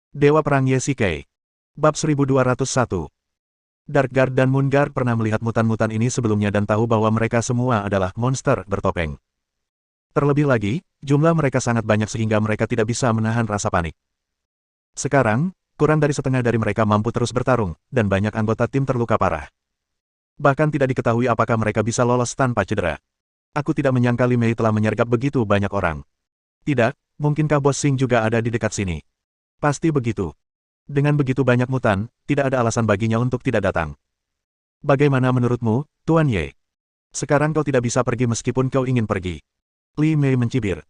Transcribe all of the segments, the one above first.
Dewa Perang Ye-Shikai. Bab 1201. Darkguard dan Moonguard pernah melihat mutan-mutan ini sebelumnya dan tahu bahwa mereka semua adalah monster bertopeng. Terlebih lagi, jumlah mereka sangat banyak sehingga mereka tidak bisa menahan rasa panik. Sekarang, kurang dari setengah dari mereka mampu terus bertarung, dan banyak anggota tim terluka parah. Bahkan tidak diketahui apakah mereka bisa lolos tanpa cedera. Aku tidak menyangka Li Mei telah menyergap begitu banyak orang. Tidak, mungkinkah Bos Xing juga ada di dekat sini? Pasti begitu. Dengan begitu banyak mutan, tidak ada alasan baginya untuk tidak datang. Bagaimana menurutmu, Tuan Ye? Sekarang kau tidak bisa pergi meskipun kau ingin pergi. Li Mei mencibir.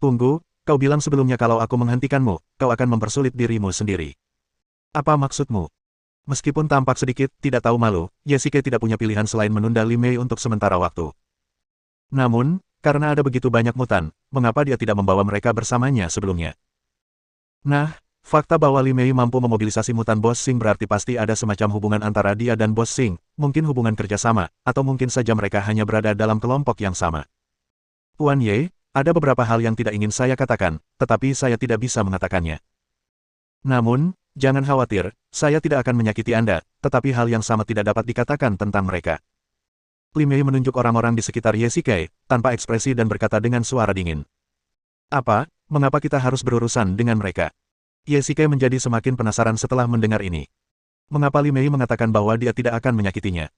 Tunggu, kau bilang sebelumnya kalau aku menghentikanmu, kau akan mempersulit dirimu sendiri. Apa maksudmu? Meskipun tampak sedikit tidak tahu malu, Ye-Shikai tidak punya pilihan selain menunda Li Mei untuk sementara waktu. Namun, karena ada begitu banyak mutan, mengapa dia tidak membawa mereka bersamanya sebelumnya? Nah, fakta bahwa Li Mei mampu memobilisasi mutan Bos Xing berarti pasti ada semacam hubungan antara dia dan Bos Xing, mungkin hubungan kerjasama, atau mungkin saja mereka hanya berada dalam kelompok yang sama. Tuan Ye, ada beberapa hal yang tidak ingin saya katakan, tetapi saya tidak bisa mengatakannya. Namun, jangan khawatir, saya tidak akan menyakiti Anda, tetapi hal yang sama tidak dapat dikatakan tentang mereka. Li Mei menunjuk orang-orang di sekitar Ye-Shikai, tanpa ekspresi dan berkata dengan suara dingin. Apa, mengapa kita harus berurusan dengan mereka? Ye-Shikai menjadi semakin penasaran setelah mendengar ini. Mengapa Li Mei mengatakan bahwa dia tidak akan menyakitinya?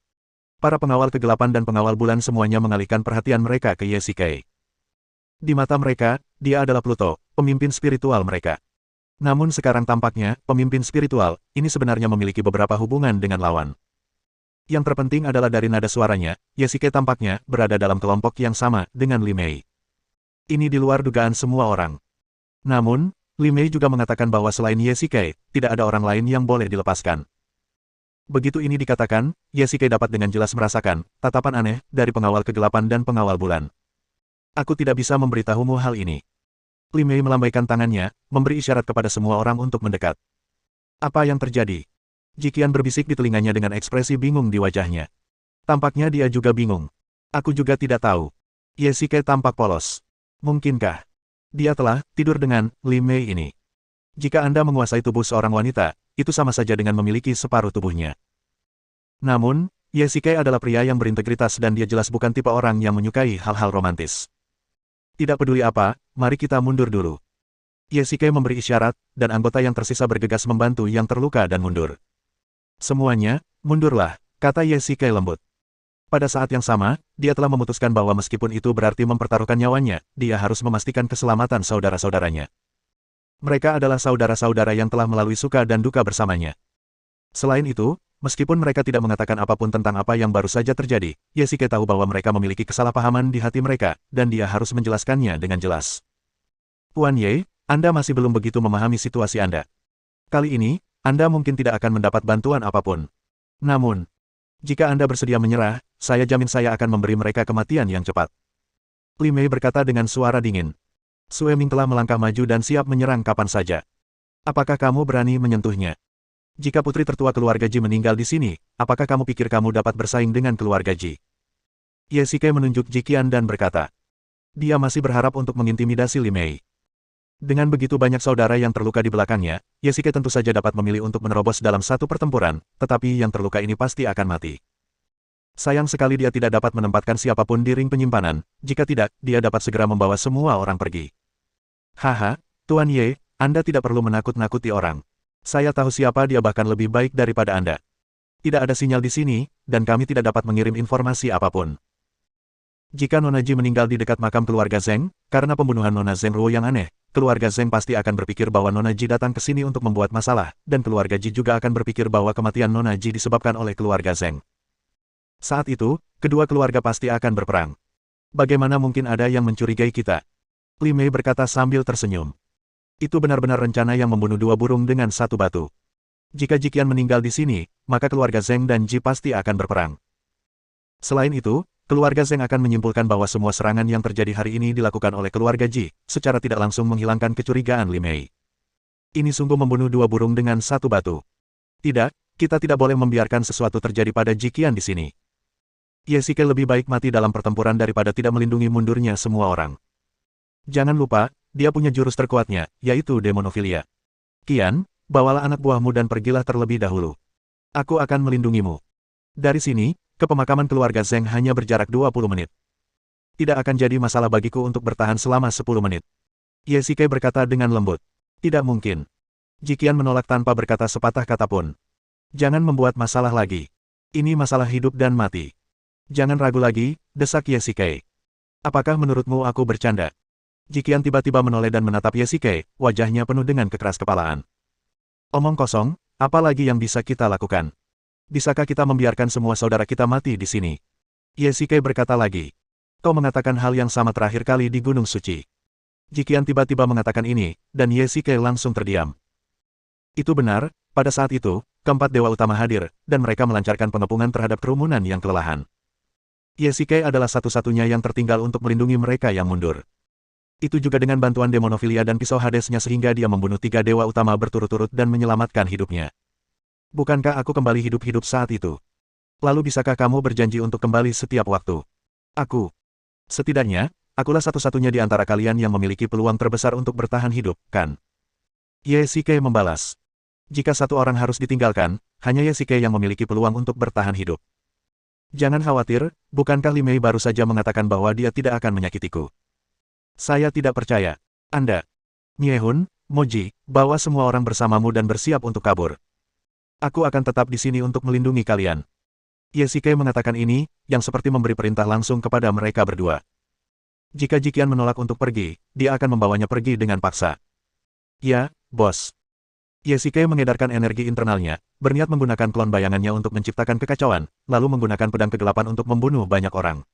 Para pengawal kegelapan dan pengawal bulan semuanya mengalihkan perhatian mereka ke Ye-Shikai. Di mata mereka, dia adalah Pluto, pemimpin spiritual mereka. Namun sekarang tampaknya, pemimpin spiritual, ini sebenarnya memiliki beberapa hubungan dengan lawan. Yang terpenting adalah dari nada suaranya, Ye-Shikai tampaknya berada dalam kelompok yang sama dengan Li Mei. Ini di luar dugaan semua orang. Namun, Li Mei juga mengatakan bahwa selain Ye-Shikai, tidak ada orang lain yang boleh dilepaskan. Begitu ini dikatakan, Ye-Shikai dapat dengan jelas merasakan tatapan aneh dari pengawal kegelapan dan pengawal bulan. Aku tidak bisa memberitahumu hal ini. Li Mei melambaikan tangannya, memberi isyarat kepada semua orang untuk mendekat. Apa yang terjadi? Jiqian berbisik di telinganya dengan ekspresi bingung di wajahnya. Tampaknya dia juga bingung. Aku juga tidak tahu. Ye-Shikai tampak polos. Mungkinkah dia telah tidur dengan Li Mei ini? Jika Anda menguasai tubuh seorang wanita, itu sama saja dengan memiliki separuh tubuhnya. Namun, Ye-Shikai adalah pria yang berintegritas dan dia jelas bukan tipe orang yang menyukai hal-hal romantis. Tidak peduli apa, mari kita mundur dulu. Ye-Shikai memberi isyarat, dan anggota yang tersisa bergegas membantu yang terluka dan mundur. Semuanya, mundurlah, kata Ye-Shikai lembut. Pada saat yang sama, dia telah memutuskan bahwa meskipun itu berarti mempertaruhkan nyawanya, dia harus memastikan keselamatan saudara-saudaranya. Mereka adalah saudara-saudara yang telah melalui suka dan duka bersamanya. Selain itu, meskipun mereka tidak mengatakan apapun tentang apa yang baru saja terjadi, Ye-Shikai tahu bahwa mereka memiliki kesalahpahaman di hati mereka, dan dia harus menjelaskannya dengan jelas. Tuan Ye, Anda masih belum begitu memahami situasi Anda. Kali ini, Anda mungkin tidak akan mendapat bantuan apapun. Namun, jika Anda bersedia menyerah, saya jamin saya akan memberi mereka kematian yang cepat. Li Mei berkata dengan suara dingin. Sue Ming telah melangkah maju dan siap menyerang kapan saja. Apakah kamu berani menyentuhnya? Jika putri tertua keluarga Ji meninggal di sini, apakah kamu pikir kamu dapat bersaing dengan keluarga Ji? Ye-Shikai menunjuk Jiqian dan berkata. Dia masih berharap untuk mengintimidasi Li Mei. Dengan begitu banyak saudara yang terluka di belakangnya, Ye-Shikai tentu saja dapat memilih untuk menerobos dalam satu pertempuran, tetapi yang terluka ini pasti akan mati. Sayang sekali dia tidak dapat menempatkan siapapun di ring penyimpanan, jika tidak, dia dapat segera membawa semua orang pergi. Haha, Tuan Ye, Anda tidak perlu menakut-nakuti orang. Saya tahu siapa dia bahkan lebih baik daripada Anda. Tidak ada sinyal di sini, dan kami tidak dapat mengirim informasi apapun. Jika Nona Ji meninggal di dekat makam keluarga Zheng, karena pembunuhan Nona Zheng Ruo yang aneh, keluarga Zheng pasti akan berpikir bahwa Nona Ji datang ke sini untuk membuat masalah, dan keluarga Ji juga akan berpikir bahwa kematian Nona Ji disebabkan oleh keluarga Zheng. Saat itu, kedua keluarga pasti akan berperang. Bagaimana mungkin ada yang mencurigai kita? Li Mei berkata sambil tersenyum. Itu benar-benar rencana yang membunuh dua burung dengan satu batu. Jika Jiqian meninggal di sini, maka keluarga Zheng dan Ji pasti akan berperang. Selain itu, keluarga Zheng akan menyimpulkan bahwa semua serangan yang terjadi hari ini dilakukan oleh keluarga Ji, secara tidak langsung menghilangkan kecurigaan Li Mei. Ini sungguh membunuh dua burung dengan satu batu. Tidak, kita tidak boleh membiarkan sesuatu terjadi pada Jiqian di sini. Ye-Shikai lebih baik mati dalam pertempuran daripada tidak melindungi mundurnya semua orang. Jangan lupa, dia punya jurus terkuatnya, yaitu demonofilia. Qian, bawalah anak buahmu dan pergilah terlebih dahulu. Aku akan melindungimu. Dari sini, ke pemakaman keluarga Zheng hanya berjarak 20 menit. Tidak akan jadi masalah bagiku untuk bertahan selama 10 menit. Ye Shikai berkata dengan lembut. Tidak mungkin. Jiqian menolak tanpa berkata sepatah kata pun. Jangan membuat masalah lagi. Ini masalah hidup dan mati. Jangan ragu lagi, desak Ye Shikai. Apakah menurutmu aku bercanda? Jiqian tiba-tiba menoleh dan menatap Ye Shikai, wajahnya penuh dengan kekeras-kepalaan. Omong kosong, apa lagi yang bisa kita lakukan? Bisakah kita membiarkan semua saudara kita mati di sini? Ye Shikai berkata lagi. Kau mengatakan hal yang sama terakhir kali di Gunung Suci. Jiqian tiba-tiba mengatakan ini, dan Ye Shikai langsung terdiam. Itu benar, pada saat itu, keempat dewa utama hadir, dan mereka melancarkan pengepungan terhadap kerumunan yang kelelahan. Ye Shikai adalah satu-satunya yang tertinggal untuk melindungi mereka yang mundur. Itu juga dengan bantuan demonofilia dan pisau Hadesnya sehingga dia membunuh 3 dewa utama berturut-turut dan menyelamatkan hidupnya. Bukankah aku kembali hidup-hidup saat itu? Lalu bisakah kamu berjanji untuk kembali setiap waktu? Aku. Setidaknya, akulah satu-satunya di antara kalian yang memiliki peluang terbesar untuk bertahan hidup, kan? Ye Shikai membalas. Jika satu orang harus ditinggalkan, hanya Ye Shikai yang memiliki peluang untuk bertahan hidup. Jangan khawatir, bukankah Li Mei baru saja mengatakan bahwa dia tidak akan menyakitiku? Saya tidak percaya. Anda, Miehun, Moji, bawa semua orang bersamamu dan bersiap untuk kabur. Aku akan tetap di sini untuk melindungi kalian. Ye Shikai mengatakan ini, yang seperti memberi perintah langsung kepada mereka berdua. Jika Jiqian menolak untuk pergi, dia akan membawanya pergi dengan paksa. Ya, bos. Ye Shikai mengedarkan energi internalnya, berniat menggunakan klon bayangannya untuk menciptakan kekacauan, lalu menggunakan pedang kegelapan untuk membunuh banyak orang.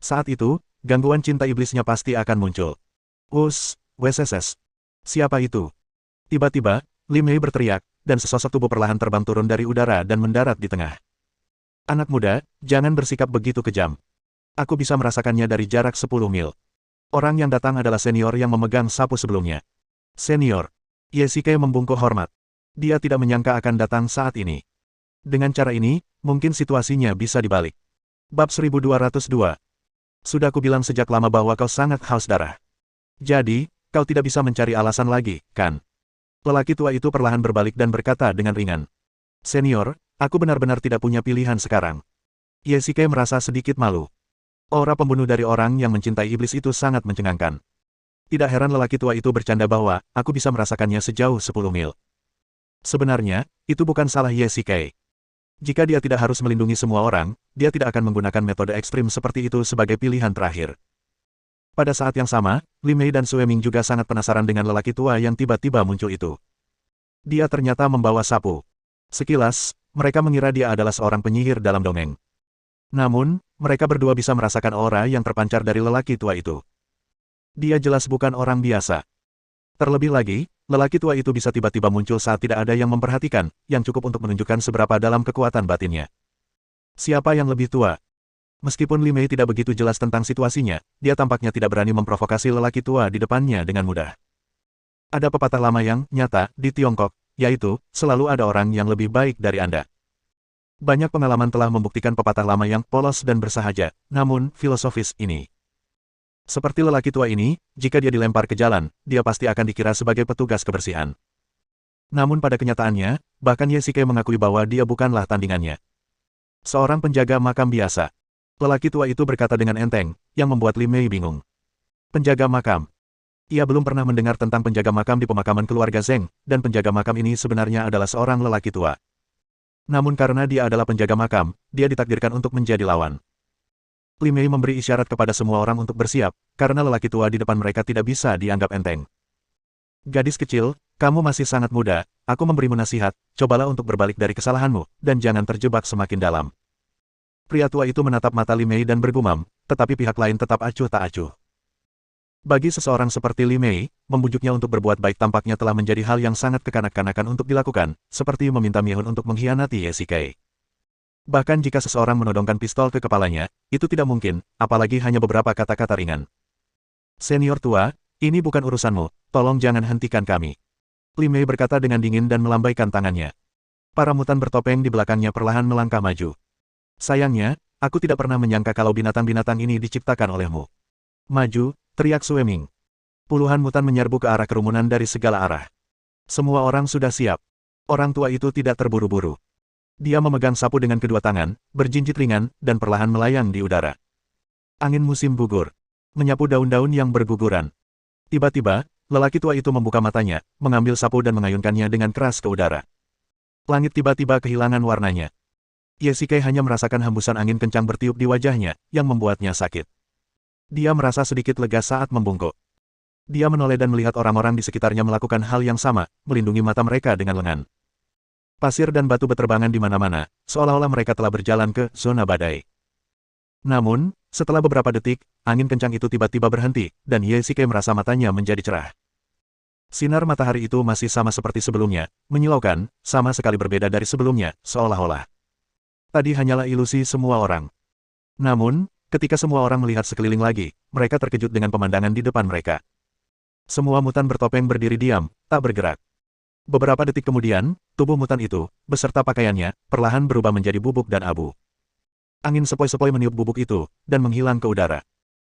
Saat itu, gangguan cinta iblisnya pasti akan muncul. WSSS. Siapa itu? Tiba-tiba, Li Mei berteriak, dan sesosok tubuh perlahan terbang turun dari udara dan mendarat di tengah. Anak muda, jangan bersikap begitu kejam. Aku bisa merasakannya dari jarak 10 mil. Orang yang datang adalah senior yang memegang sapu sebelumnya. Senior. Ye Shikai membungkuk hormat. Dia tidak menyangka akan datang saat ini. Dengan cara ini, mungkin situasinya bisa dibalik. Bab 1202. Sudah kubilang sejak lama bahwa kau sangat haus darah. Jadi, kau tidak bisa mencari alasan lagi, kan? Lelaki tua itu perlahan berbalik dan berkata dengan ringan. Senior, aku benar-benar tidak punya pilihan sekarang. Ye Shikai merasa sedikit malu. Aura pembunuh dari orang yang mencintai iblis itu sangat mencengangkan. Tidak heran lelaki tua itu bercanda bahwa, aku bisa merasakannya sejauh 10 mil. Sebenarnya, itu bukan salah Ye Shikai. Jika dia tidak harus melindungi semua orang, dia tidak akan menggunakan metode ekstrim seperti itu sebagai pilihan terakhir. Pada saat yang sama, Li Mei dan Sue Ming juga sangat penasaran dengan lelaki tua yang tiba-tiba muncul itu. Dia ternyata membawa sapu. Sekilas, mereka mengira dia adalah seorang penyihir dalam dongeng. Namun, mereka berdua bisa merasakan aura yang terpancar dari lelaki tua itu. Dia jelas bukan orang biasa. Terlebih lagi, lelaki tua itu bisa tiba-tiba muncul saat tidak ada yang memperhatikan, yang cukup untuk menunjukkan seberapa dalam kekuatan batinnya. Siapa yang lebih tua? Meskipun Li Mei tidak begitu jelas tentang situasinya, dia tampaknya tidak berani memprovokasi lelaki tua di depannya dengan mudah. Ada pepatah lama yang nyata di Tiongkok, yaitu, selalu ada orang yang lebih baik dari Anda. Banyak pengalaman telah membuktikan pepatah lama yang polos dan bersahaja, namun filosofis ini. Seperti lelaki tua ini, jika dia dilempar ke jalan, dia pasti akan dikira sebagai petugas kebersihan. Namun pada kenyataannya, bahkan Ye Shikai mengakui bahwa dia bukanlah tandingannya. Seorang penjaga makam biasa. Lelaki tua itu berkata dengan enteng, yang membuat Li Mei bingung. Penjaga makam. Ia belum pernah mendengar tentang penjaga makam di pemakaman keluarga Zheng, dan penjaga makam ini sebenarnya adalah seorang lelaki tua. Namun karena dia adalah penjaga makam, dia ditakdirkan untuk menjadi lawan. Li Mei memberi isyarat kepada semua orang untuk bersiap, karena lelaki tua di depan mereka tidak bisa dianggap enteng. Gadis kecil, kamu masih sangat muda, aku memberimu nasihat, cobalah untuk berbalik dari kesalahanmu, dan jangan terjebak semakin dalam. Pria tua itu menatap mata Li Mei dan bergumam, tetapi pihak lain tetap acuh tak acuh. Bagi seseorang seperti Li Mei, membujuknya untuk berbuat baik tampaknya telah menjadi hal yang sangat kekanak-kanakan untuk dilakukan, seperti meminta Miehun untuk mengkhianati Ye Shikai. Bahkan jika seseorang menodongkan pistol ke kepalanya, itu tidak mungkin, apalagi hanya beberapa kata-kata ringan. Senior tua, ini bukan urusanmu, tolong jangan hentikan kami. Li Mei berkata dengan dingin dan melambaikan tangannya. Para mutan bertopeng di belakangnya perlahan melangkah maju. Sayangnya, aku tidak pernah menyangka kalau binatang-binatang ini diciptakan olehmu. Maju, teriak Sue Ming. Puluhan mutan menyerbu ke arah kerumunan dari segala arah. Semua orang sudah siap. Orang tua itu tidak terburu-buru. Dia memegang sapu dengan kedua tangan, berjinjit ringan, dan perlahan melayang di udara. Angin musim gugur. Menyapu daun-daun yang berguguran. Tiba-tiba, lelaki tua itu membuka matanya, mengambil sapu dan mengayunkannya dengan keras ke udara. Langit tiba-tiba kehilangan warnanya. Yesike hanya merasakan hembusan angin kencang bertiup di wajahnya, yang membuatnya sakit. Dia merasa sedikit lega saat membungkuk. Dia menoleh dan melihat orang-orang di sekitarnya melakukan hal yang sama, melindungi mata mereka dengan lengan. Pasir dan batu beterbangan di mana-mana, seolah-olah mereka telah berjalan ke zona badai. Namun, setelah beberapa detik, angin kencang itu tiba-tiba berhenti, dan Yesike merasa matanya menjadi cerah. Sinar matahari itu masih sama seperti sebelumnya, menyilaukan, sama sekali berbeda dari sebelumnya, seolah-olah tadi hanyalah ilusi semua orang. Namun, ketika semua orang melihat sekeliling lagi, mereka terkejut dengan pemandangan di depan mereka. Semua mutan bertopeng berdiri diam, tak bergerak. Beberapa detik kemudian, tubuh mutan itu, beserta pakaiannya, perlahan berubah menjadi bubuk dan abu. Angin sepoi-sepoi meniup bubuk itu, dan menghilang ke udara.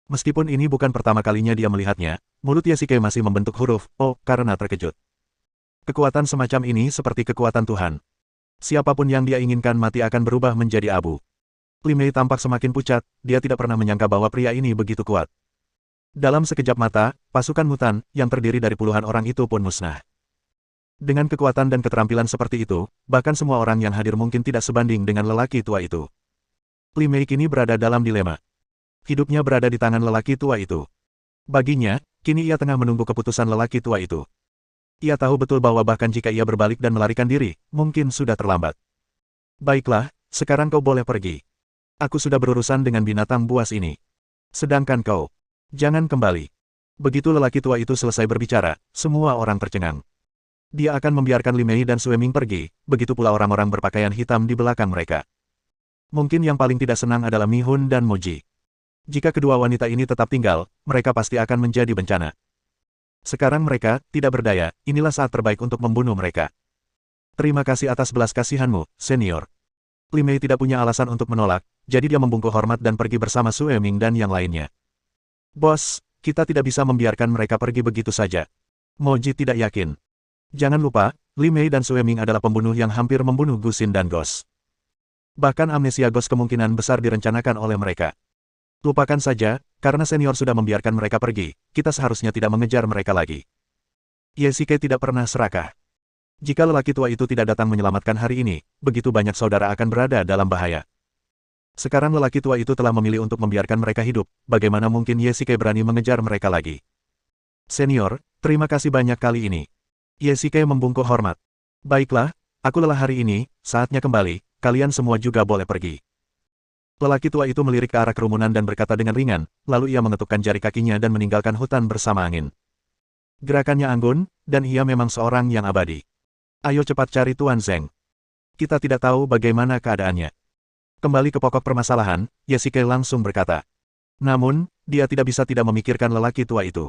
Meskipun ini bukan pertama kalinya dia melihatnya, mulut Yesike masih membentuk huruf O karena terkejut. Kekuatan semacam ini seperti kekuatan Tuhan. Siapapun yang dia inginkan mati akan berubah menjadi abu. Li Mei tampak semakin pucat, dia tidak pernah menyangka bahwa pria ini begitu kuat. Dalam sekejap mata, pasukan mutan, yang terdiri dari puluhan orang itu pun musnah. Dengan kekuatan dan keterampilan seperti itu, bahkan semua orang yang hadir mungkin tidak sebanding dengan lelaki tua itu. Li Mei kini berada dalam dilema. Hidupnya berada di tangan lelaki tua itu. Baginya, kini ia tengah menunggu keputusan lelaki tua itu. Ia tahu betul bahwa bahkan jika ia berbalik dan melarikan diri, mungkin sudah terlambat. Baiklah, sekarang kau boleh pergi. Aku sudah berurusan dengan binatang buas ini. Sedangkan kau, jangan kembali. Begitu lelaki tua itu selesai berbicara, semua orang tercengang. Dia akan membiarkan Li Mei dan Sue Ming pergi, begitu pula orang-orang berpakaian hitam di belakang mereka. Mungkin yang paling tidak senang adalah Mi Hun dan Moji. Jika kedua wanita ini tetap tinggal, mereka pasti akan menjadi bencana. Sekarang mereka tidak berdaya, inilah saat terbaik untuk membunuh mereka. Terima kasih atas belas kasihanmu, senior. Li Mei tidak punya alasan untuk menolak, jadi dia membungkuk hormat dan pergi bersama Sue Ming dan yang lainnya. Bos, kita tidak bisa membiarkan mereka pergi begitu saja. Moji tidak yakin. Jangan lupa, Li Mei dan Sue Ming adalah pembunuh yang hampir membunuh Gu Xin dan Ghost. Bahkan amnesia Ghost kemungkinan besar direncanakan oleh mereka. Lupakan saja, karena senior sudah membiarkan mereka pergi, kita seharusnya tidak mengejar mereka lagi. Yesike tidak pernah serakah. Jika lelaki tua itu tidak datang menyelamatkan hari ini, begitu banyak saudara akan berada dalam bahaya. Sekarang lelaki tua itu telah memilih untuk membiarkan mereka hidup, bagaimana mungkin Yesike berani mengejar mereka lagi? Senior, terima kasih banyak kali ini. Yesike membungkuk hormat. Baiklah, aku lelah hari ini, saatnya kembali, kalian semua juga boleh pergi. Lelaki tua itu melirik ke arah kerumunan dan berkata dengan ringan, lalu ia mengetukkan jari kakinya dan meninggalkan hutan bersama angin. Gerakannya anggun, dan ia memang seorang yang abadi. Ayo cepat cari Tuan Zeng. Kita tidak tahu bagaimana keadaannya. Kembali ke pokok permasalahan, Yesike langsung berkata. Namun, dia tidak bisa tidak memikirkan lelaki tua itu.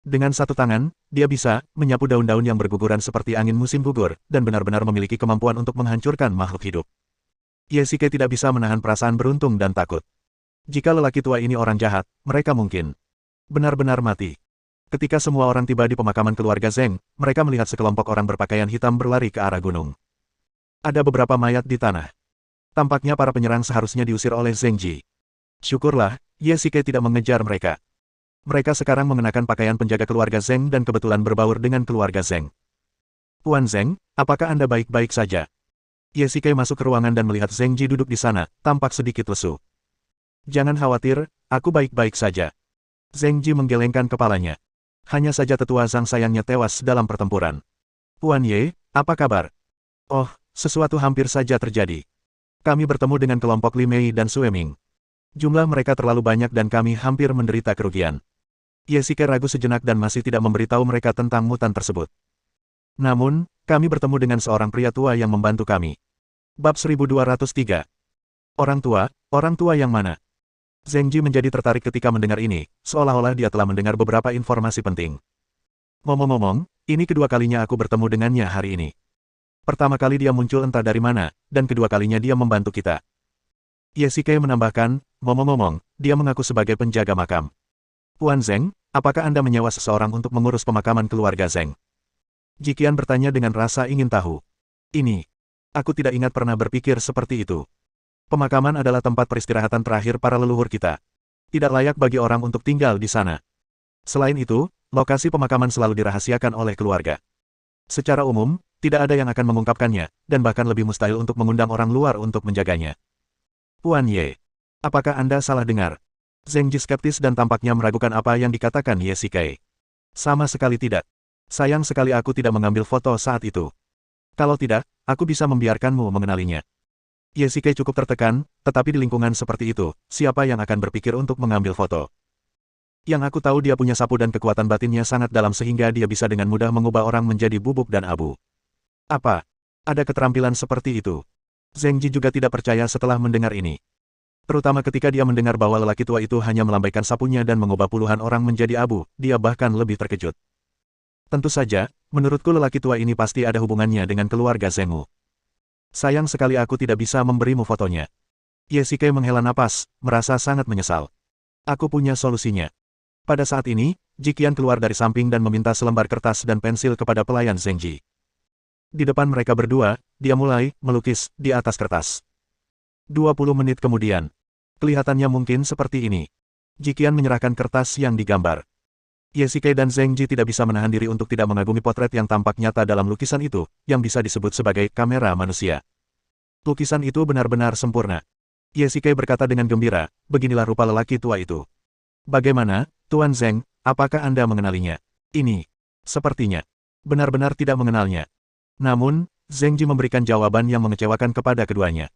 Dengan satu tangan, dia bisa menyapu daun-daun yang berguguran seperti angin musim gugur, dan benar-benar memiliki kemampuan untuk menghancurkan makhluk hidup. Yesike tidak bisa menahan perasaan beruntung dan takut. Jika lelaki tua ini orang jahat, mereka mungkin benar-benar mati. Ketika semua orang tiba di pemakaman keluarga Zeng, mereka melihat sekelompok orang berpakaian hitam berlari ke arah gunung. Ada beberapa mayat di tanah. Tampaknya para penyerang seharusnya diusir oleh Zeng Ji. Syukurlah, Yesike tidak mengejar mereka. Mereka sekarang mengenakan pakaian penjaga keluarga Zeng dan kebetulan berbaur dengan keluarga Zeng. Tuan Zeng, apakah Anda baik-baik saja? Yesike masuk ke ruangan dan melihat Zeng Ji duduk di sana, tampak sedikit lesu. Jangan khawatir, aku baik-baik saja. Zeng Ji menggelengkan kepalanya. Hanya saja tetua Zhang sayangnya tewas dalam pertempuran. Tuan Ye, apa kabar? Oh, sesuatu hampir saja terjadi. Kami bertemu dengan kelompok Li Mei dan Sue Ming. Jumlah mereka terlalu banyak dan kami hampir menderita kerugian. Yesike ragu sejenak dan masih tidak memberitahu mereka tentang mutan tersebut. Namun, kami bertemu dengan seorang pria tua yang membantu kami. Bab 1203. Orang tua yang mana? Zeng Ji menjadi tertarik ketika mendengar ini, seolah-olah dia telah mendengar beberapa informasi penting. Ngomong-ngomong, ini kedua kalinya aku bertemu dengannya hari ini. Pertama kali dia muncul entah dari mana, dan kedua kalinya dia membantu kita. Yesike menambahkan, ngomong-ngomong, dia mengaku sebagai penjaga makam. Tuan Zeng, apakah Anda menyewa seseorang untuk mengurus pemakaman keluarga Zeng? Jikian bertanya dengan rasa ingin tahu. Ini. Aku tidak ingat pernah berpikir seperti itu. Pemakaman adalah tempat peristirahatan terakhir para leluhur kita. Tidak layak bagi orang untuk tinggal di sana. Selain itu, lokasi pemakaman selalu dirahasiakan oleh keluarga. Secara umum, tidak ada yang akan mengungkapkannya, dan bahkan lebih mustahil untuk mengundang orang luar untuk menjaganya. Puan Ye. Apakah Anda salah dengar? Zheng Ji skeptis dan tampaknya meragukan apa yang dikatakan Ye Shikai. Sama sekali tidak. Sayang sekali aku tidak mengambil foto saat itu. Kalau tidak, aku bisa membiarkanmu mengenalinya. Ye Shikai cukup tertekan, tetapi di lingkungan seperti itu, siapa yang akan berpikir untuk mengambil foto? Yang aku tahu dia punya sapu dan kekuatan batinnya sangat dalam sehingga dia bisa dengan mudah mengubah orang menjadi bubuk dan abu. Apa? Ada keterampilan seperti itu? Zheng Ji juga tidak percaya setelah mendengar ini. Terutama ketika dia mendengar bahwa lelaki tua itu hanya melambaikan sapunya dan mengubah puluhan orang menjadi abu, dia bahkan lebih terkejut. Tentu saja, menurutku lelaki tua ini pasti ada hubungannya dengan keluarga Zhengwu. Sayang sekali aku tidak bisa memberimu fotonya. Ye Shikai menghela napas, merasa sangat menyesal. Aku punya solusinya. Pada saat ini, Jikian keluar dari samping dan meminta selembar kertas dan pensil kepada pelayan Zheng Ji. Di depan mereka berdua, dia mulai melukis di atas kertas. 20 menit kemudian. Kelihatannya mungkin seperti ini. Jikian menyerahkan kertas yang digambar. Ye Shikai dan Zheng Ji tidak bisa menahan diri untuk tidak mengagumi potret yang tampak nyata dalam lukisan itu, yang bisa disebut sebagai kamera manusia. Lukisan itu benar-benar sempurna. Ye Shikai berkata dengan gembira, beginilah rupa lelaki tua itu. Bagaimana, Tuan Zheng, apakah Anda mengenalinya? Ini. Sepertinya. Benar-benar tidak mengenalnya. Namun, Zheng Ji memberikan jawaban yang mengecewakan kepada keduanya.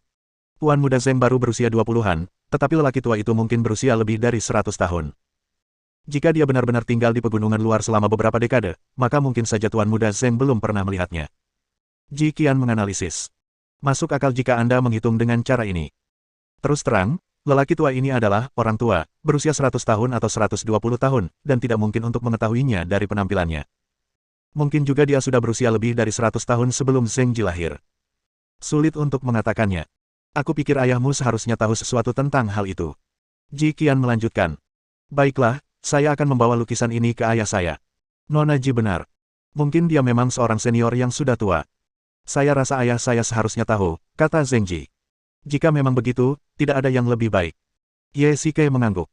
Tuan muda Zheng baru berusia 20-an, tetapi lelaki tua itu mungkin berusia lebih dari 100 tahun. Jika dia benar-benar tinggal di pegunungan luar selama beberapa dekade, maka mungkin saja Tuan muda Zheng belum pernah melihatnya. Jikian menganalisis. Masuk akal jika Anda menghitung dengan cara ini. Terus terang, lelaki tua ini adalah orang tua, berusia 100 tahun atau 120 tahun, dan tidak mungkin untuk mengetahuinya dari penampilannya. Mungkin juga dia sudah berusia lebih dari 100 tahun sebelum Zheng Ji lahir. Sulit untuk mengatakannya. Aku pikir ayahmu seharusnya tahu sesuatu tentang hal itu. Jikian melanjutkan. Baiklah, saya akan membawa lukisan ini ke ayah saya. Nona Ji benar. Mungkin dia memang seorang senior yang sudah tua. Saya rasa ayah saya seharusnya tahu, kata Zheng Ji. Jika memang begitu, tidak ada yang lebih baik. Ye Shikai mengangguk.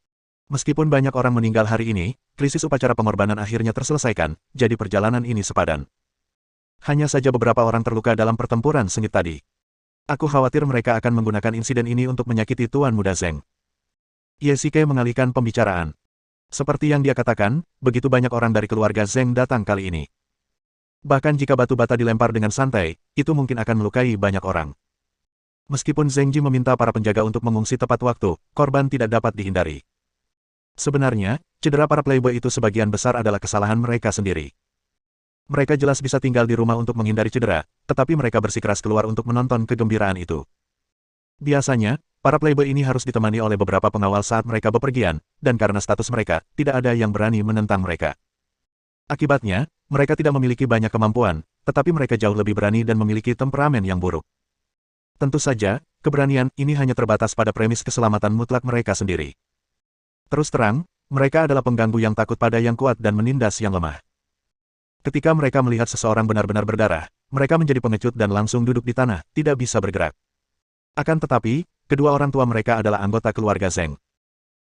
Meskipun banyak orang meninggal hari ini, krisis upacara pengorbanan akhirnya terselesaikan, jadi perjalanan ini sepadan. Hanya saja beberapa orang terluka dalam pertempuran sengit tadi. Aku khawatir mereka akan menggunakan insiden ini untuk menyakiti Tuan Muda Zheng. Ye Shikai mengalihkan pembicaraan. Seperti yang dia katakan, begitu banyak orang dari keluarga Zheng datang kali ini. Bahkan jika batu bata dilempar dengan santai, itu mungkin akan melukai banyak orang. Meskipun Zheng Ji meminta para penjaga untuk mengungsi tepat waktu, korban tidak dapat dihindari. Sebenarnya, cedera para playboy itu sebagian besar adalah kesalahan mereka sendiri. Mereka jelas bisa tinggal di rumah untuk menghindari cedera, tetapi mereka bersikeras keluar untuk menonton kegembiraan itu. Biasanya, para playboy ini harus ditemani oleh beberapa pengawal saat mereka bepergian, dan karena status mereka, tidak ada yang berani menentang mereka. Akibatnya, mereka tidak memiliki banyak kemampuan, tetapi mereka jauh lebih berani dan memiliki temperamen yang buruk. Tentu saja, keberanian ini hanya terbatas pada premis keselamatan mutlak mereka sendiri. Terus terang, mereka adalah pengganggu yang takut pada yang kuat dan menindas yang lemah. Ketika mereka melihat seseorang benar-benar berdarah, mereka menjadi pengecut dan langsung duduk di tanah, tidak bisa bergerak. Akan tetapi, kedua orang tua mereka adalah anggota keluarga Zheng.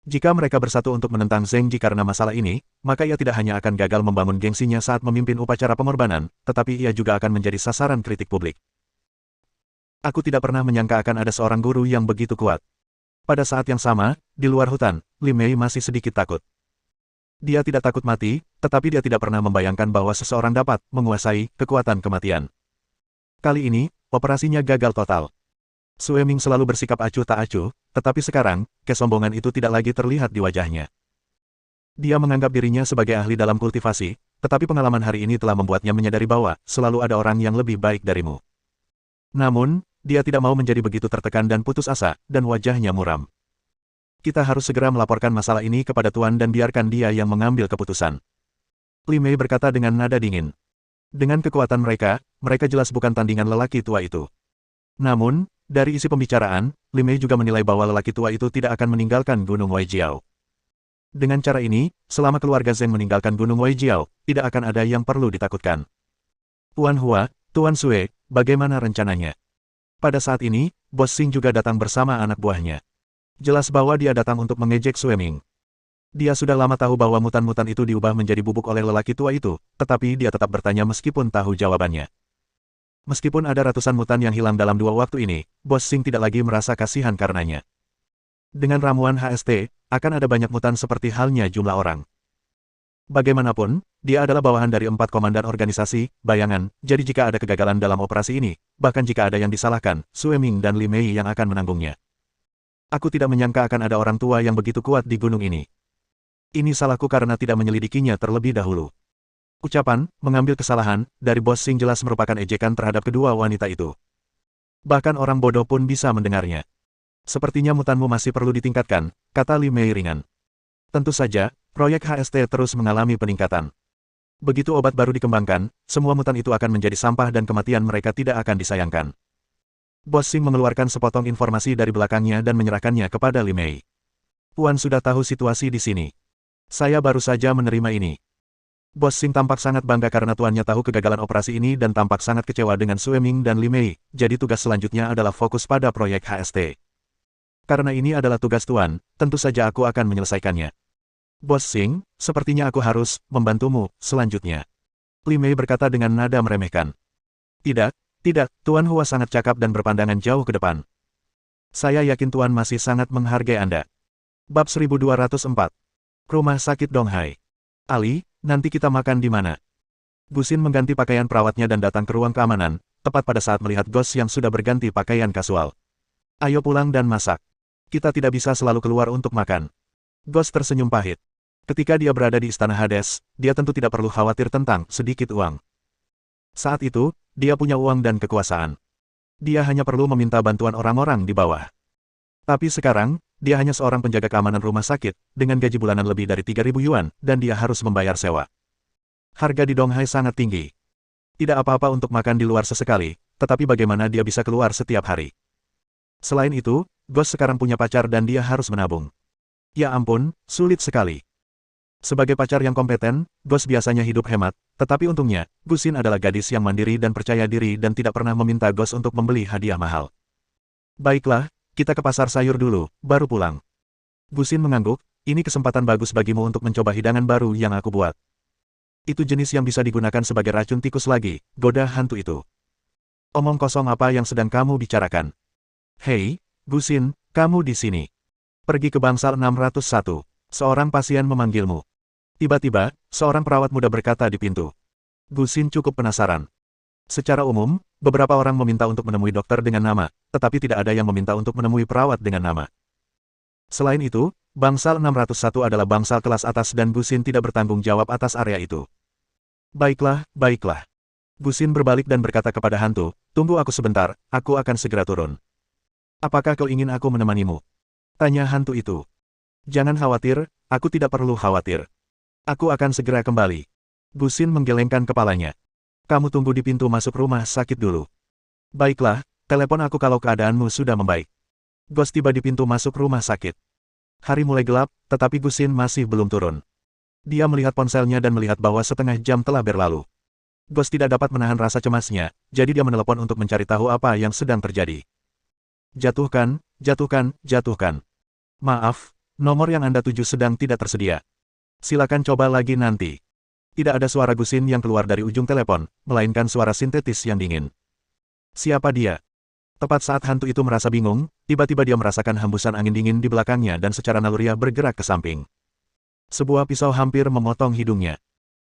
Jika mereka bersatu untuk menentang Zheng Ji karena masalah ini, maka ia tidak hanya akan gagal membangun gengsinya saat memimpin upacara pengorbanan, tetapi ia juga akan menjadi sasaran kritik publik. Aku tidak pernah menyangka akan ada seorang guru yang begitu kuat. Pada saat yang sama, di luar hutan, Li Mei masih sedikit takut. Dia tidak takut mati, tetapi dia tidak pernah membayangkan bahwa seseorang dapat menguasai kekuatan kematian. Kali ini, operasinya gagal total. Sue Ming selalu bersikap acuh tak acuh, tetapi sekarang, kesombongan itu tidak lagi terlihat di wajahnya. Dia menganggap dirinya sebagai ahli dalam kultivasi, tetapi pengalaman hari ini telah membuatnya menyadari bahwa selalu ada orang yang lebih baik darimu. Namun, dia tidak mau menjadi begitu tertekan dan putus asa, dan wajahnya muram. Kita harus segera melaporkan masalah ini kepada Tuan dan biarkan dia yang mengambil keputusan. Li Mei berkata dengan nada dingin. Dengan kekuatan mereka, mereka jelas bukan tandingan lelaki tua itu. Namun, dari isi pembicaraan, Li Mei juga menilai bahwa lelaki tua itu tidak akan meninggalkan Gunung Weijiao. Dengan cara ini, selama keluarga Zheng meninggalkan Gunung Weijiao, tidak akan ada yang perlu ditakutkan. Tuan Hua, Tuan Sue, bagaimana rencananya? Pada saat ini, Bos Xing juga datang bersama anak buahnya. Jelas bahwa dia datang untuk mengejek Sue Ming. Dia sudah lama tahu bahwa mutan-mutan itu diubah menjadi bubuk oleh lelaki tua itu, tetapi dia tetap bertanya meskipun tahu jawabannya. Meskipun ada ratusan mutan yang hilang dalam 2 waktu ini, Bos Xing tidak lagi merasa kasihan karenanya. Dengan ramuan HST, akan ada banyak mutan seperti halnya jumlah orang. Bagaimanapun, dia adalah bawahan dari 4 komandan organisasi, bayangan, jadi jika ada kegagalan dalam operasi ini, bahkan jika ada yang disalahkan, Sue Ming dan Li Mei yang akan menanggungnya. Aku tidak menyangka akan ada orang tua yang begitu kuat di gunung ini. Ini salahku karena tidak menyelidikinya terlebih dahulu. Ucapan, mengambil kesalahan, dari Bos Xing jelas merupakan ejekan terhadap kedua wanita itu. Bahkan orang bodoh pun bisa mendengarnya. Sepertinya mutanmu masih perlu ditingkatkan, kata Li Mei ringan. Tentu saja, proyek HST terus mengalami peningkatan. Begitu obat baru dikembangkan, semua mutan itu akan menjadi sampah dan kematian mereka tidak akan disayangkan. Bos Xing mengeluarkan sepotong informasi dari belakangnya dan menyerahkannya kepada Li Mei. Tuan sudah tahu situasi di sini. Saya baru saja menerima ini. Bos Xing tampak sangat bangga karena tuannya tahu kegagalan operasi ini dan tampak sangat kecewa dengan Sue Ming dan Li Mei, jadi tugas selanjutnya adalah fokus pada proyek HST. Karena ini adalah tugas tuan, tentu saja aku akan menyelesaikannya. Bos Xing, sepertinya aku harus membantumu selanjutnya. Li Mei berkata dengan nada meremehkan. Tidak, Tuan Hua sangat cakap dan berpandangan jauh ke depan. Saya yakin tuan masih sangat menghargai Anda. Bab 1204. Rumah sakit Donghai. Ali, nanti kita makan di mana? Gusin mengganti pakaian perawatnya dan datang ke ruang keamanan, tepat pada saat melihat Ghost yang sudah berganti pakaian kasual. Ayo pulang dan masak. Kita tidak bisa selalu keluar untuk makan. Ghost tersenyum pahit. Ketika dia berada di Istana Hades, dia tentu tidak perlu khawatir tentang sedikit uang. Saat itu, dia punya uang dan kekuasaan. Dia hanya perlu meminta bantuan orang-orang di bawah. Tapi sekarang, dia hanya seorang penjaga keamanan rumah sakit, dengan gaji bulanan lebih dari 3.000 yuan, dan dia harus membayar sewa. Harga di Donghai sangat tinggi. Tidak apa-apa untuk makan di luar sesekali, tetapi bagaimana dia bisa keluar setiap hari? Selain itu, Ghost sekarang punya pacar dan dia harus menabung. Ya ampun, sulit sekali. Sebagai pacar yang kompeten, Ghost biasanya hidup hemat, tetapi untungnya, Gusin adalah gadis yang mandiri dan percaya diri dan tidak pernah meminta Ghost untuk membeli hadiah mahal. Baiklah, kita ke pasar sayur dulu, baru pulang. Gusin mengangguk, ini kesempatan bagus bagimu untuk mencoba hidangan baru yang aku buat. Itu jenis yang bisa digunakan sebagai racun tikus lagi, goda hantu itu. Omong kosong apa yang sedang kamu bicarakan? Hei, Gusin, kamu di sini. Pergi ke bangsal 601. Seorang pasien memanggilmu. Tiba-tiba, seorang perawat muda berkata di pintu. Gusin cukup penasaran. Secara umum, beberapa orang meminta untuk menemui dokter dengan nama, tetapi tidak ada yang meminta untuk menemui perawat dengan nama. Selain itu, bangsal 601 adalah bangsal kelas atas dan Gusin tidak bertanggung jawab atas area itu. Baiklah, baiklah. Gusin berbalik dan berkata kepada hantu, tunggu aku sebentar, aku akan segera turun. Apakah kau ingin aku menemanimu? Tanya hantu itu. Jangan khawatir, aku tidak perlu khawatir. Aku akan segera kembali. Gusin menggelengkan kepalanya. Kamu tunggu di pintu masuk rumah sakit dulu. Baiklah, telepon aku kalau keadaanmu sudah membaik. Ghost tiba di pintu masuk rumah sakit. Hari mulai gelap, tetapi Gusin masih belum turun. Dia melihat ponselnya dan melihat bahwa setengah jam telah berlalu. Ghost tidak dapat menahan rasa cemasnya, jadi dia menelepon untuk mencari tahu apa yang sedang terjadi. Jatuhkan, jatuhkan, jatuhkan. Maaf, nomor yang Anda tuju sedang tidak tersedia. Silakan coba lagi nanti. Tidak ada suara Gusin yang keluar dari ujung telepon, melainkan suara sintetis yang dingin. Siapa dia? Tepat saat hantu itu merasa bingung, tiba-tiba dia merasakan hembusan angin dingin di belakangnya dan secara naluriah bergerak ke samping. Sebuah pisau hampir memotong hidungnya.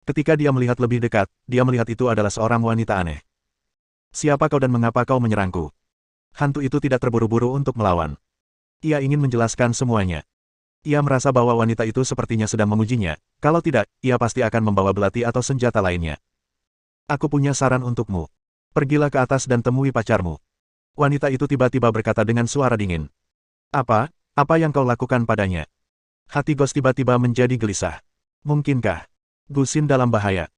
Ketika dia melihat lebih dekat, dia melihat itu adalah seorang wanita aneh. Siapa kau dan mengapa kau menyerangku? Hantu itu tidak terburu-buru untuk melawan. Ia ingin menjelaskan semuanya. Ia merasa bahwa wanita itu sepertinya sedang memujinya, kalau tidak, ia pasti akan membawa belati atau senjata lainnya. Aku punya saran untukmu. Pergilah ke atas dan temui pacarmu. Wanita itu tiba-tiba berkata dengan suara dingin. Apa yang kau lakukan padanya? Hati Ghost tiba-tiba menjadi gelisah. Mungkinkah Gusin dalam bahaya?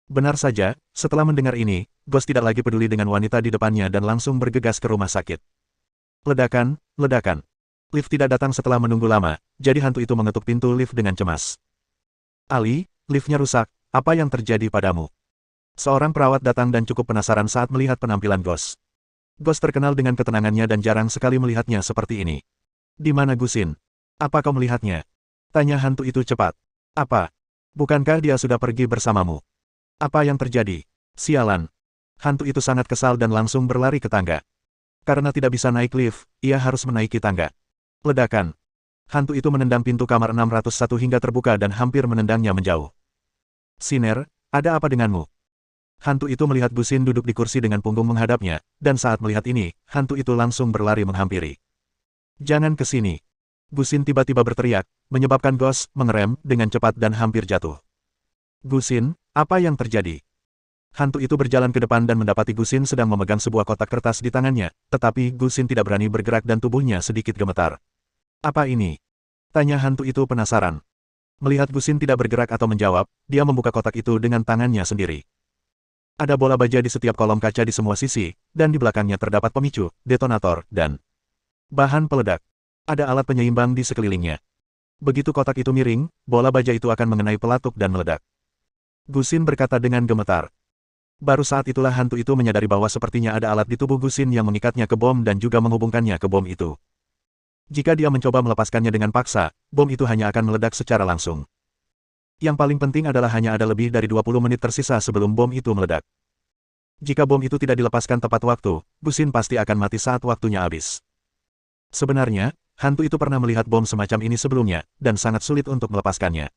Benar saja, setelah mendengar ini, Ghost tidak lagi peduli dengan wanita di depannya dan langsung bergegas ke rumah sakit. Ledakan, ledakan. Lift tidak datang setelah menunggu lama, jadi hantu itu mengetuk pintu lift dengan cemas. Ali, liftnya rusak, apa yang terjadi padamu? Seorang perawat datang dan cukup penasaran saat melihat penampilan Ghost. Ghost terkenal dengan ketenangannya dan jarang sekali melihatnya seperti ini. Di mana Gusin? Apa kau melihatnya? Tanya hantu itu cepat. Apa? Bukankah dia sudah pergi bersamamu? Apa yang terjadi? Sialan. Hantu itu sangat kesal dan langsung berlari ke tangga. Karena tidak bisa naik lift, ia harus menaiki tangga. Ledakan. Hantu itu menendang pintu kamar 601 hingga terbuka dan hampir menendangnya menjauh. Siner, ada apa denganmu? Hantu itu melihat Gusin duduk di kursi dengan punggung menghadapnya, dan saat melihat ini, hantu itu langsung berlari menghampiri. Jangan ke sini. Gusin tiba-tiba berteriak, menyebabkan Ghost mengerem dengan cepat dan hampir jatuh. Gusin, apa yang terjadi? Hantu itu berjalan ke depan dan mendapati Gusin sedang memegang sebuah kotak kertas di tangannya, tetapi Gusin tidak berani bergerak dan tubuhnya sedikit gemetar. Apa ini? Tanya hantu itu penasaran. Melihat Gusin tidak bergerak atau menjawab, dia membuka kotak itu dengan tangannya sendiri. Ada bola baja di setiap kolom kaca di semua sisi, dan di belakangnya terdapat pemicu, detonator, dan bahan peledak. Ada alat penyeimbang di sekelilingnya. Begitu kotak itu miring, bola baja itu akan mengenai pelatuk dan meledak. Gusin berkata dengan gemetar. Baru saat itulah hantu itu menyadari bahwa sepertinya ada alat di tubuh Gusin yang mengikatnya ke bom dan juga menghubungkannya ke bom itu. Jika dia mencoba melepaskannya dengan paksa, bom itu hanya akan meledak secara langsung. Yang paling penting adalah hanya ada lebih dari 20 menit tersisa sebelum bom itu meledak. Jika bom itu tidak dilepaskan tepat waktu, Gusin pasti akan mati saat waktunya habis. Sebenarnya, hantu itu pernah melihat bom semacam ini sebelumnya, dan sangat sulit untuk melepaskannya.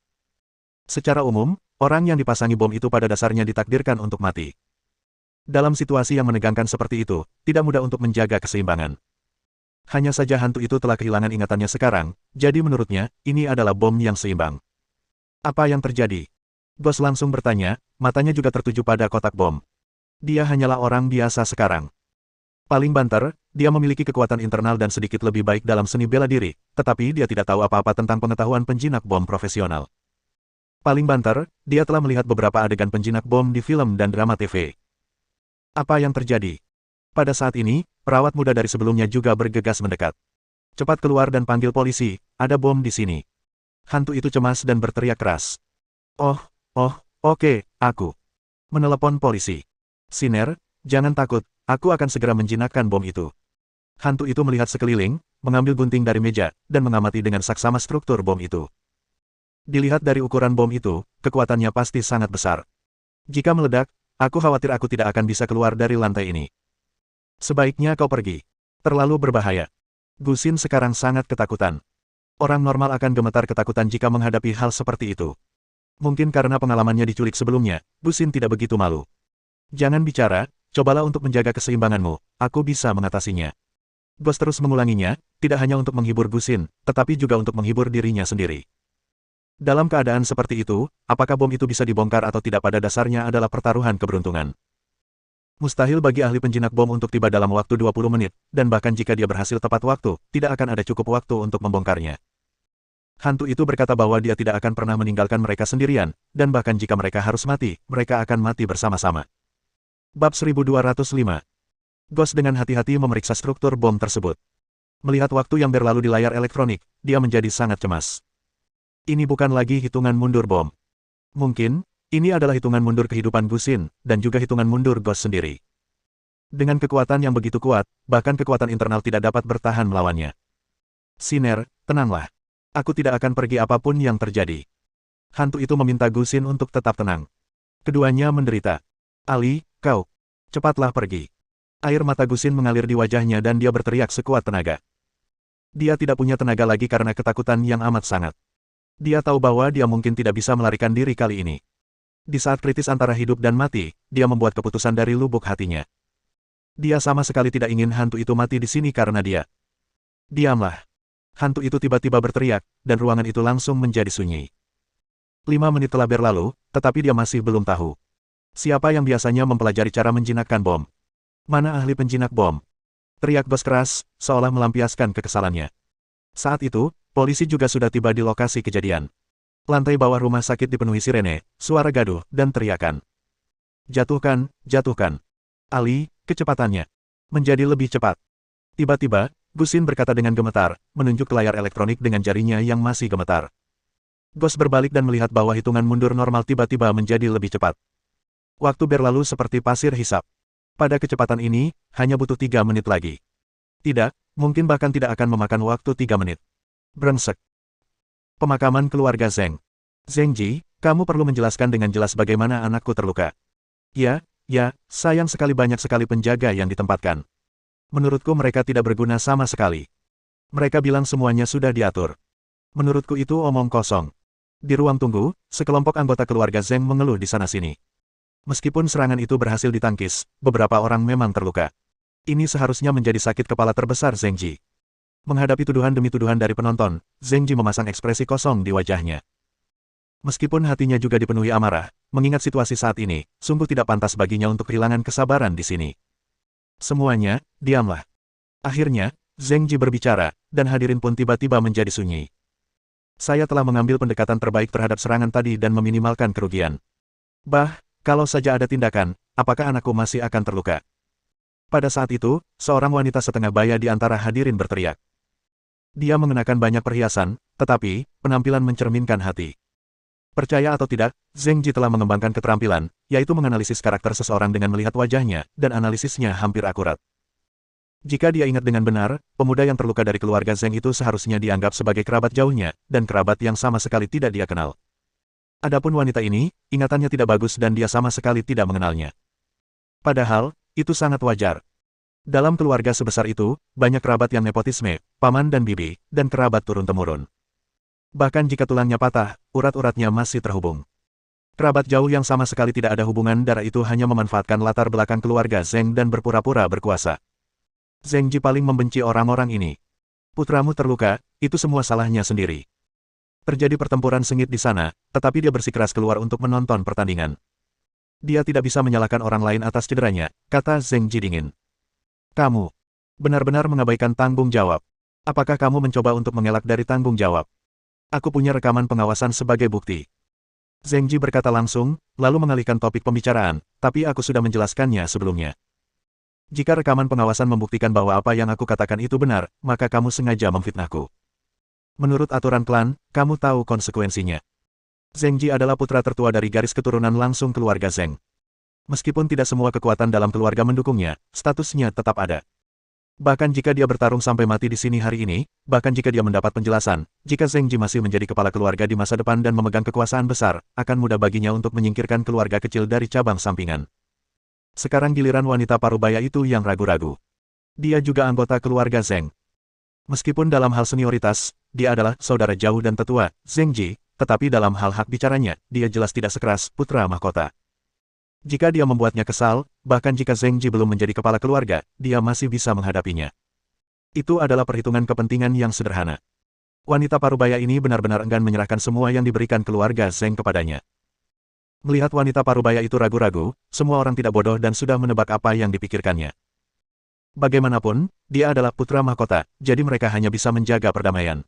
Secara umum, orang yang dipasangi bom itu pada dasarnya ditakdirkan untuk mati. Dalam situasi yang menegangkan seperti itu, tidak mudah untuk menjaga keseimbangan. Hanya saja hantu itu telah kehilangan ingatannya sekarang, jadi menurutnya, ini adalah bom yang seimbang. Apa yang terjadi? Ghost langsung bertanya, matanya juga tertuju pada kotak bom. Dia hanyalah orang biasa sekarang. Paling banter, dia memiliki kekuatan internal dan sedikit lebih baik dalam seni bela diri, tetapi dia tidak tahu apa-apa tentang pengetahuan penjinak bom profesional. Paling banter, dia telah melihat beberapa adegan penjinak bom di film dan drama TV. Apa yang terjadi? Pada saat ini, perawat muda dari sebelumnya juga bergegas mendekat. Cepat keluar dan panggil polisi, ada bom di sini. Hantu itu cemas dan berteriak keras. Oke, aku menelepon polisi. Siner, jangan takut, aku akan segera menjinakkan bom itu. Hantu itu melihat sekeliling, mengambil gunting dari meja, dan mengamati dengan saksama struktur bom itu. Dilihat dari ukuran bom itu, kekuatannya pasti sangat besar. Jika meledak, aku khawatir aku tidak akan bisa keluar dari lantai ini. Sebaiknya kau pergi. Terlalu berbahaya. Gusin sekarang sangat ketakutan. Orang normal akan gemetar ketakutan jika menghadapi hal seperti itu. Mungkin karena pengalamannya diculik sebelumnya, Gusin tidak begitu malu. Jangan bicara, cobalah untuk menjaga keseimbanganmu, aku bisa mengatasinya. Ghost terus mengulanginya, tidak hanya untuk menghibur Gusin, tetapi juga untuk menghibur dirinya sendiri. Dalam keadaan seperti itu, apakah bom itu bisa dibongkar atau tidak pada dasarnya adalah pertaruhan keberuntungan. Mustahil bagi ahli penjinak bom untuk tiba dalam waktu 20 menit, dan bahkan jika dia berhasil tepat waktu, tidak akan ada cukup waktu untuk membongkarnya. Hantu itu berkata bahwa dia tidak akan pernah meninggalkan mereka sendirian, dan bahkan jika mereka harus mati, mereka akan mati bersama-sama. Bab 1205. Ghost dengan hati-hati memeriksa struktur bom tersebut. Melihat waktu yang berlalu di layar elektronik, dia menjadi sangat cemas. Ini bukan lagi hitungan mundur bom. Mungkin, ini adalah hitungan mundur kehidupan Gusin, dan juga hitungan mundur Ghost sendiri. Dengan kekuatan yang begitu kuat, bahkan kekuatan internal tidak dapat bertahan melawannya. Siner, tenanglah. Aku tidak akan pergi apapun yang terjadi. Hantu itu meminta Gusin untuk tetap tenang. Keduanya menderita. Ali, kau. Cepatlah pergi. Air mata Gusin mengalir di wajahnya dan dia berteriak sekuat tenaga. Dia tidak punya tenaga lagi karena ketakutan yang amat sangat. Dia tahu bahwa dia mungkin tidak bisa melarikan diri kali ini. Di saat kritis antara hidup dan mati, dia membuat keputusan dari lubuk hatinya. Dia sama sekali tidak ingin hantu itu mati di sini karena dia. Diamlah. Hantu itu tiba-tiba berteriak, dan ruangan itu langsung menjadi sunyi. 5 menit telah berlalu, tetapi dia masih belum tahu. Siapa yang biasanya mempelajari cara menjinakkan bom? Mana ahli penjinak bom? Teriak Ghost keras, seolah melampiaskan kekesalannya. Saat itu, polisi juga sudah tiba di lokasi kejadian. Lantai bawah rumah sakit dipenuhi sirene, suara gaduh, dan teriakan. Jatuhkan, jatuhkan. Ali, kecepatannya. Menjadi lebih cepat. Tiba-tiba, Gusin berkata dengan gemetar, menunjuk ke layar elektronik dengan jarinya yang masih gemetar. Ghost berbalik dan melihat bahwa hitungan mundur normal tiba-tiba menjadi lebih cepat. Waktu berlalu seperti pasir hisap. Pada kecepatan ini, hanya butuh 3 menit lagi. Tidak, mungkin bahkan tidak akan memakan waktu 3 menit. Brengsek. Pemakaman keluarga Zheng. Zhengji, kamu perlu menjelaskan dengan jelas bagaimana anakku terluka. Ya, sayang sekali banyak sekali penjaga yang ditempatkan. Menurutku mereka tidak berguna sama sekali. Mereka bilang semuanya sudah diatur. Menurutku itu omong kosong. Di ruang tunggu, sekelompok anggota keluarga Zheng mengeluh di sana-sini. Meskipun serangan itu berhasil ditangkis, beberapa orang memang terluka. Ini seharusnya menjadi sakit kepala terbesar Zhengji. Menghadapi tuduhan demi tuduhan dari penonton, Zhengji memasang ekspresi kosong di wajahnya. Meskipun hatinya juga dipenuhi amarah, mengingat situasi saat ini, sungguh tidak pantas baginya untuk kehilangan kesabaran di sini. Semuanya, diamlah. Akhirnya, Zhengji berbicara, dan hadirin pun tiba-tiba menjadi sunyi. Saya telah mengambil pendekatan terbaik terhadap serangan tadi dan meminimalkan kerugian. Kalau saja ada tindakan, apakah anakku masih akan terluka? Pada saat itu, seorang wanita setengah baya di antara hadirin berteriak. Dia mengenakan banyak perhiasan, tetapi, penampilan mencerminkan hati. Percaya atau tidak, Zhengji telah mengembangkan keterampilan, yaitu menganalisis karakter seseorang dengan melihat wajahnya, dan analisisnya hampir akurat. Jika dia ingat dengan benar, pemuda yang terluka dari keluarga Zheng itu seharusnya dianggap sebagai kerabat jauhnya, dan kerabat yang sama sekali tidak dia kenal. Adapun wanita ini, ingatannya tidak bagus dan dia sama sekali tidak mengenalnya. Padahal, itu sangat wajar. Dalam keluarga sebesar itu, banyak kerabat yang nepotisme, paman dan bibi, dan kerabat turun-temurun. Bahkan jika tulangnya patah, urat-uratnya masih terhubung. Kerabat jauh yang sama sekali tidak ada hubungan darah itu hanya memanfaatkan latar belakang keluarga Zheng dan berpura-pura berkuasa. Zhengji paling membenci orang-orang ini. Putramu terluka, itu semua salahnya sendiri. Terjadi pertempuran sengit di sana, tetapi dia bersikeras keluar untuk menonton pertandingan. Dia tidak bisa menyalahkan orang lain atas cederanya, kata Zhengji dingin. Kamu benar-benar mengabaikan tanggung jawab. Apakah kamu mencoba untuk mengelak dari tanggung jawab? Aku punya rekaman pengawasan sebagai bukti. Zhengji berkata langsung, lalu mengalihkan topik pembicaraan, tapi aku sudah menjelaskannya sebelumnya. Jika rekaman pengawasan membuktikan bahwa apa yang aku katakan itu benar, maka kamu sengaja memfitnahku. Menurut aturan klan, kamu tahu konsekuensinya. Zhengji adalah putra tertua dari garis keturunan langsung keluarga Zheng. Meskipun tidak semua kekuatan dalam keluarga mendukungnya, statusnya tetap ada. Bahkan jika dia bertarung sampai mati di sini hari ini, bahkan jika dia mendapat penjelasan, jika Zhengji masih menjadi kepala keluarga di masa depan dan memegang kekuasaan besar, akan mudah baginya untuk menyingkirkan keluarga kecil dari cabang sampingan. Sekarang giliran wanita parubaya itu yang ragu-ragu. Dia juga anggota keluarga Zheng. Meskipun dalam hal senioritas, dia adalah saudara jauh dan tetua, Zhengji, tetapi dalam hal hak bicaranya, dia jelas tidak sekeras putra mahkota. Jika dia membuatnya kesal, bahkan jika Zhengji belum menjadi kepala keluarga, dia masih bisa menghadapinya. Itu adalah perhitungan kepentingan yang sederhana. Wanita parubaya ini benar-benar enggan menyerahkan semua yang diberikan keluarga Zheng kepadanya. Melihat wanita parubaya itu ragu-ragu, semua orang tidak bodoh dan sudah menebak apa yang dipikirkannya. Bagaimanapun, dia adalah putra mahkota, jadi mereka hanya bisa menjaga perdamaian.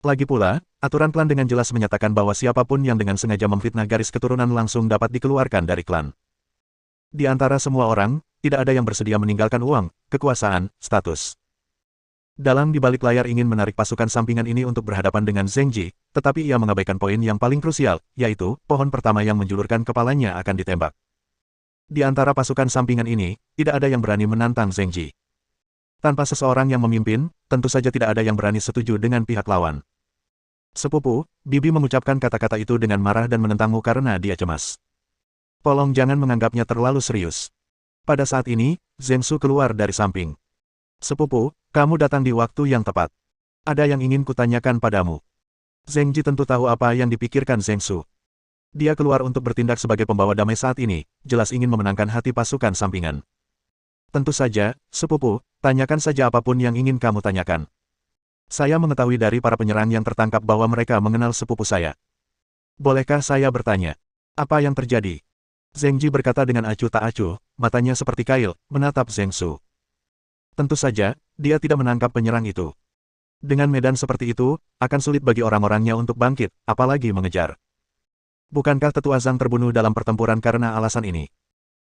Lagi pula, aturan klan dengan jelas menyatakan bahwa siapapun yang dengan sengaja memfitnah garis keturunan langsung dapat dikeluarkan dari klan. Di antara semua orang, tidak ada yang bersedia meninggalkan uang, kekuasaan, status. Dalang di balik layar ingin menarik pasukan sampingan ini untuk berhadapan dengan Zhengji, tetapi ia mengabaikan poin yang paling krusial, yaitu, pohon pertama yang menjulurkan kepalanya akan ditembak. Di antara pasukan sampingan ini, tidak ada yang berani menantang Zhengji. Tanpa seseorang yang memimpin, tentu saja tidak ada yang berani setuju dengan pihak lawan. Sepupu, Bibi mengucapkan kata-kata itu dengan marah dan menentangmu karena dia cemas. Tolong jangan menganggapnya terlalu serius. Pada saat ini, Zheng Su keluar dari samping. Sepupu, kamu datang di waktu yang tepat. Ada yang ingin kutanyakan padamu. Zhengji tentu tahu apa yang dipikirkan Zheng Su. Dia keluar untuk bertindak sebagai pembawa damai saat ini, jelas ingin memenangkan hati pasukan sampingan. Tentu saja, sepupu, tanyakan saja apapun yang ingin kamu tanyakan. Saya mengetahui dari para penyerang yang tertangkap bahwa mereka mengenal sepupu saya. Bolehkah saya bertanya? Apa yang terjadi? Zhengji berkata dengan acuh tak acuh, matanya seperti kail, menatap Zheng Su. Tentu saja, dia tidak menangkap penyerang itu. Dengan medan seperti itu, akan sulit bagi orang-orangnya untuk bangkit, apalagi mengejar. Bukankah tetua Zhang terbunuh dalam pertempuran karena alasan ini?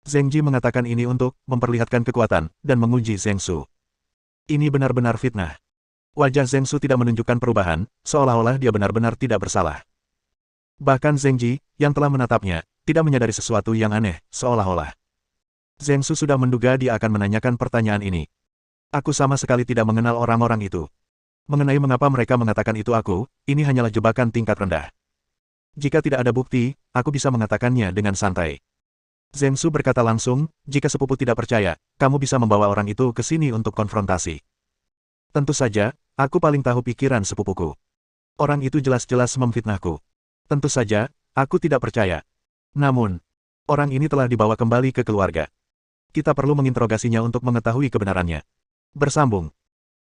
Zhengji mengatakan ini untuk memperlihatkan kekuatan dan menguji Zheng Su. Ini benar-benar fitnah. Wajah Zheng Su tidak menunjukkan perubahan, seolah-olah dia benar-benar tidak bersalah. Bahkan Zhengji, yang telah menatapnya, tidak menyadari sesuatu yang aneh, seolah-olah Zheng Su sudah menduga dia akan menanyakan pertanyaan ini. Aku sama sekali tidak mengenal orang-orang itu. Mengenai mengapa mereka mengatakan itu ini hanyalah jebakan tingkat rendah. Jika tidak ada bukti, aku bisa mengatakannya dengan santai. Zheng Su berkata langsung, jika sepupu tidak percaya, kamu bisa membawa orang itu ke sini untuk konfrontasi. Tentu saja, aku paling tahu pikiran sepupuku. Orang itu jelas-jelas memfitnahku. Tentu saja, aku tidak percaya. Namun, orang ini telah dibawa kembali ke keluarga. Kita perlu menginterogasinya untuk mengetahui kebenarannya. Bersambung.